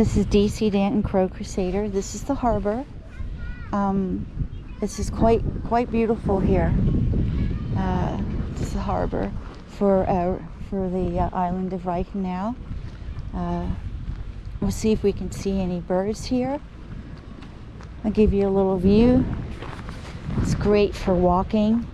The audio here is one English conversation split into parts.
This is DC Danton Crow Crusader. This is the harbor. This is quite beautiful here. This is the harbor for the island of Reichenau. We'll see if we can see any birds here. I'll give you a little view. It's great for walking.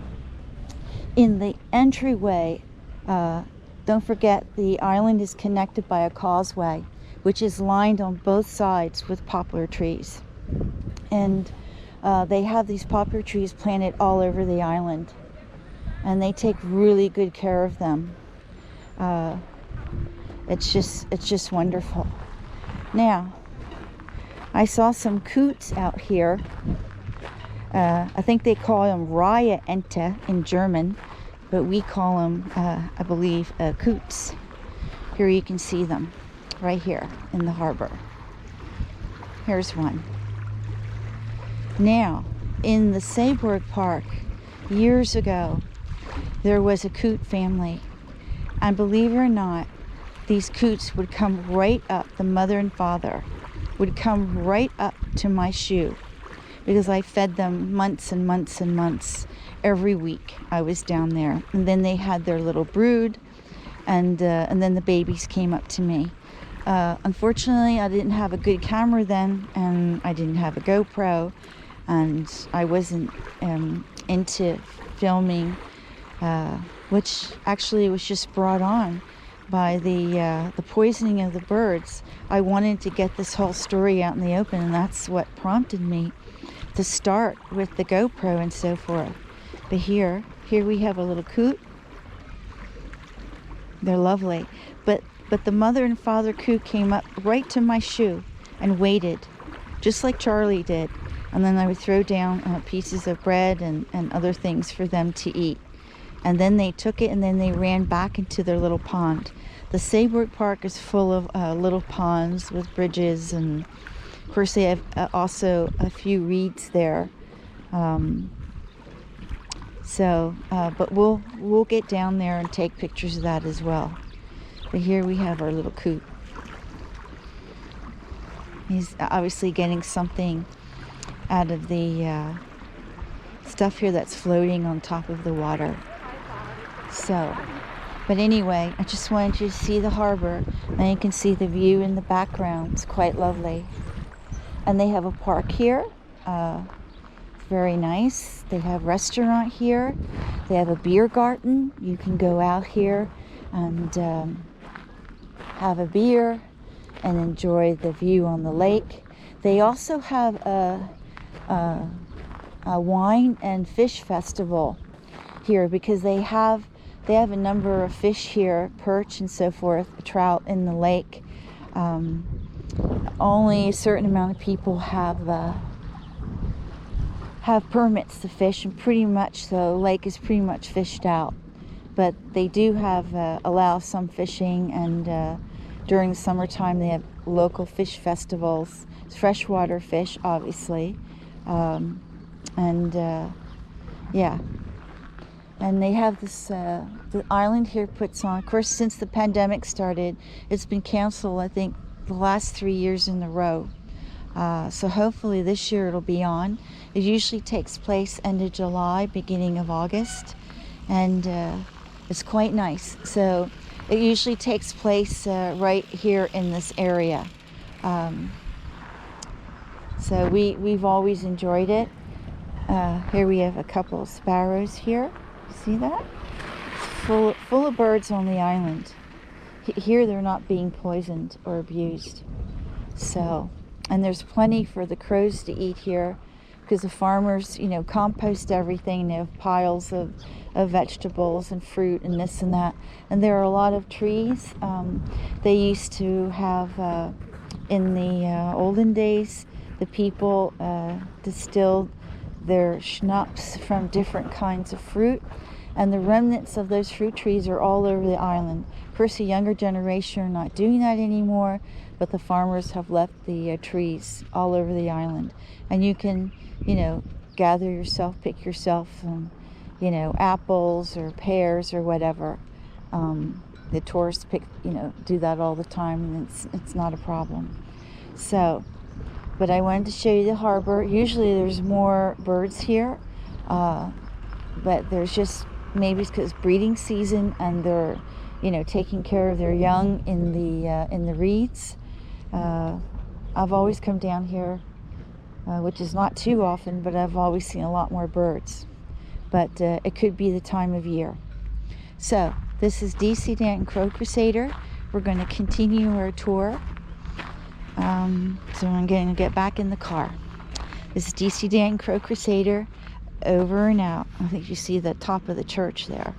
In the entryway, don't forget the island is connected by a causeway, which is lined on both sides with poplar trees. And they have these poplar trees planted all over the island, and they take really good care of them. It's just wonderful. Now, I saw some coots out here. I think they call them Reichenau in German, but we call them, I believe, coots. Here you can see them, right here in the harbor. Here's one. Now, in the Seeburg Park, years ago, there was a coot family. And believe it or not, these coots would come right up, the mother and father would come right up to my shoe, because I fed them months and months and months. Every week I was down there. And then they had their little brood, and then the babies came up to me. Unfortunately, I didn't have a good camera then, and I didn't have a GoPro, and I wasn't into filming, which actually was just brought on by the poisoning of the birds. I wanted to get this whole story out in the open, and that's what prompted me to start with the GoPro and so forth. But here we have a little coot. They're lovely. But the mother and father coot came up right to my shoe and waited, just like Charlie did. And then I would throw down pieces of bread and other things for them to eat. And then they took it, and then they ran back into their little pond. The Seeburg Park is full of little ponds with bridges, and of course they have also a few reeds there. But we'll get down there and take pictures of that as well. But here we have our little coot. He's obviously getting something out of the stuff here that's floating on top of the water. But anyway, I just wanted you to see the harbor, and you can see the view in the background. It's quite lovely. And they have a park here. Very nice. They have a restaurant here. They have a beer garden. You can go out here and have a beer and enjoy the view on the lake. They also have a wine and fish festival here, because they have a number of fish here, perch and so forth, trout in the lake. Only a certain amount of people have permits to fish, and pretty much the lake is pretty much fished out. But they do have allow some fishing, and during the summertime they have local fish festivals. It's freshwater fish, obviously, and they have this, the island here puts on, of course, since the pandemic started, it's been canceled, I think, the last 3 years in a row. So hopefully this year it'll be on. It usually takes place end of July, beginning of August, and it's quite nice. So it usually takes place right here in this area. So we've always enjoyed it. Here we have a couple of sparrows here. See that? It's full of birds on the island. Here they're not being poisoned or abused. So, and there's plenty for the crows to eat here, because the farmers, compost everything. They have piles of vegetables and fruit and this and that. And there are a lot of trees. They used to have, in the olden days, the people distilled their schnapps from different kinds of fruit, and the remnants of those fruit trees are all over the island. Of course, the younger generation are not doing that anymore, but the farmers have left the trees all over the island. And you can, gather yourself, pick yourself some, apples or pears or whatever. The tourists do that all the time, and it's not a problem. So, but I wanted to show you the harbor. Usually there's more birds here, but there's just, maybe it's because breeding season and they're, you know, taking care of their young in the reeds. I've always come down here, which is not too often, but I've always seen a lot more birds. But it could be the time of year. So this is DC Danton Crow Crusader. We're going to continue our tour. So I'm going to get back in the car. This is DC Danton Crow Crusader, over and out. I think you see the top of the church there.